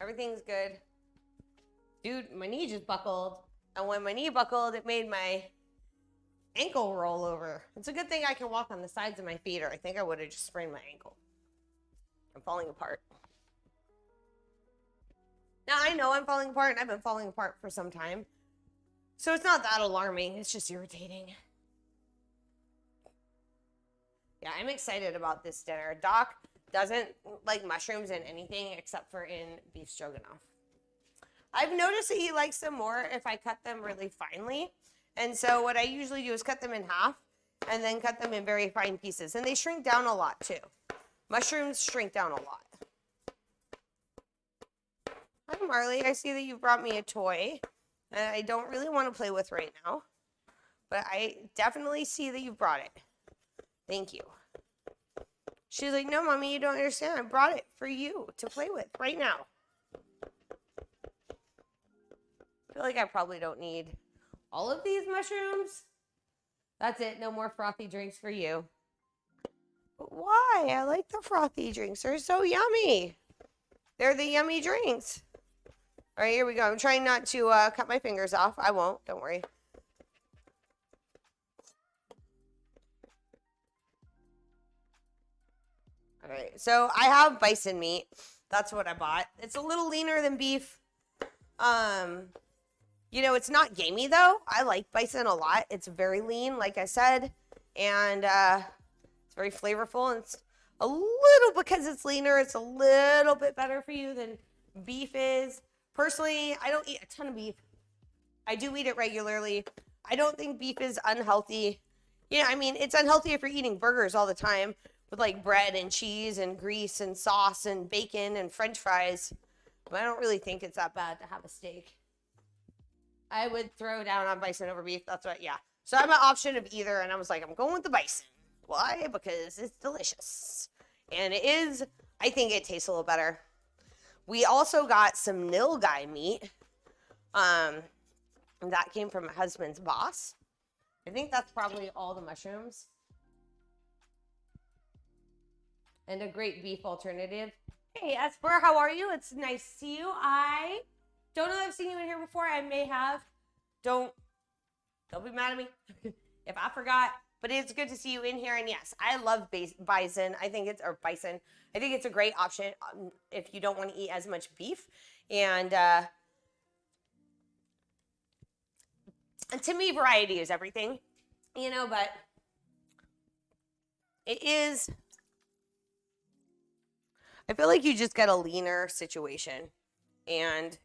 Everything's good. Dude, my knee just buckled. And when my knee buckled, it made my ankle roll over. It's a good thing I can walk on the sides of my feet, or I think I would have just sprained my ankle. I'm falling apart. Now, I know I'm falling apart, and I've been falling apart for some time. So it's not that alarming. It's just irritating. Yeah, I'm excited about this dinner. Doc doesn't like mushrooms in anything except for in beef stroganoff. I've noticed that he likes them more if I cut them really finely. And so what I usually do is cut them in half and then cut them in very fine pieces. And they shrink down a lot too. Mushrooms shrink down a lot. Hi, Marley. I see that you brought me a toy that I don't really want to play with right now. But I definitely see that you brought it. Thank you. She's like, no, Mommy, you don't understand. I brought it for you to play with right now. I feel like I probably don't need all of these mushrooms. That's it. No more frothy drinks for you. But why? I like the frothy drinks. They're so yummy. They're the yummy drinks. All right, here we go. I'm trying not to cut my fingers off. I won't. Don't worry. All right, so I have bison meat. That's what I bought. It's a little leaner than beef. You know, it's not gamey, though. I like bison a lot. It's very lean, like I said, and it's very flavorful. And it's a little, because it's leaner, it's a little bit better for you than beef is. Personally, I don't eat a ton of beef. I do eat it regularly. I don't think beef is unhealthy. You know, I mean, it's unhealthy if you're eating burgers all the time with, like, bread and cheese and grease and sauce and bacon and French fries. But I don't really think it's that bad to have a steak. I would throw down on bison over beef. That's what, yeah. So I'm an option of either, and I was like, I'm going with the bison. Why? Because it's delicious. And it is, I think it tastes a little better. We also got some nilgai meat. That came from my husband's boss. I think that's probably all the mushrooms. And a great beef alternative. Hey, Esper, how are you? It's nice to see you. I don't know if I've seen you in here before. I may have. Don't be mad at me if I forgot. But it's good to see you in here. And yes, I love bison. I think it's a great option if you don't want to eat as much beef. And to me, variety is everything, you know, but it is, I feel like you just get a leaner situation. And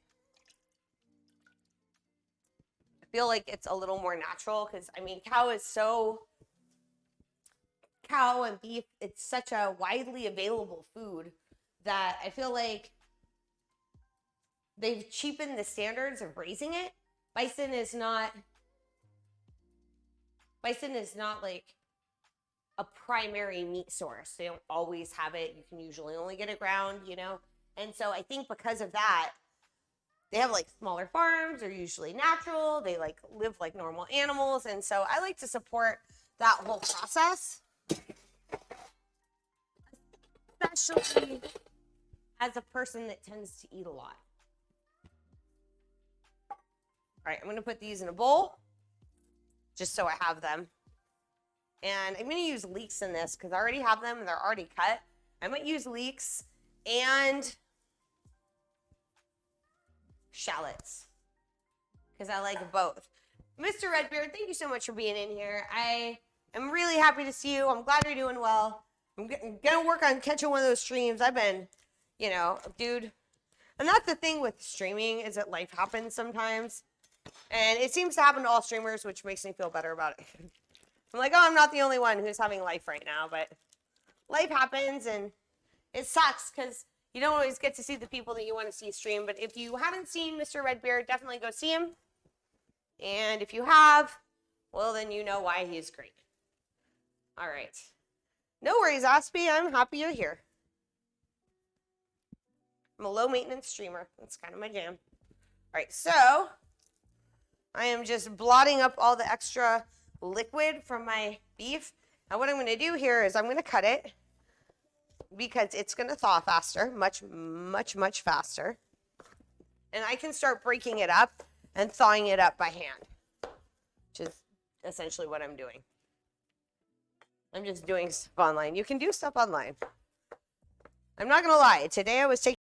I feel like it's a little more natural because, I mean, cow and beef, it's such a widely available food that I feel like they've cheapened the standards of raising it. Bison is not like a primary meat source. They don't always have it. You can usually only get it ground, you know? And so I think because of that, they have like smaller farms. They're usually natural. They like live like normal animals. And so I like to support that whole process, especially as a person that tends to eat a lot. All right, I'm going to put these in a bowl just so I have them. And I'm going to use leeks in this because I already have them and they're already cut. I might use leeks and shallots because I like both. Mr. Redbeard, thank you so much for being in here. I am really happy to see you. I'm glad you're doing well. I'm going to work on catching one of those streams. I've been, you know, dude. And that's the thing with streaming is that life happens sometimes. And it seems to happen to all streamers, which makes me feel better about it. I'm like, oh, I'm not the only one who's having life right now. But life happens and it sucks because you don't always get to see the people that you want to see stream. But if you haven't seen Mr. Redbeard, definitely go see him. And if you have, well, then you know why he's great. All right. No worries, Ospie. I'm happy you're here. I'm a low-maintenance streamer. That's kind of my jam. All right, so I am just blotting up all the extra liquid from my beef. Now what I'm going to do here is I'm going to cut it because it's going to thaw faster, much, much, much faster. And I can start breaking it up and thawing it up by hand, which is essentially what I'm doing. I'm just doing stuff online. You can do stuff online. I'm not going to lie. Today I was taking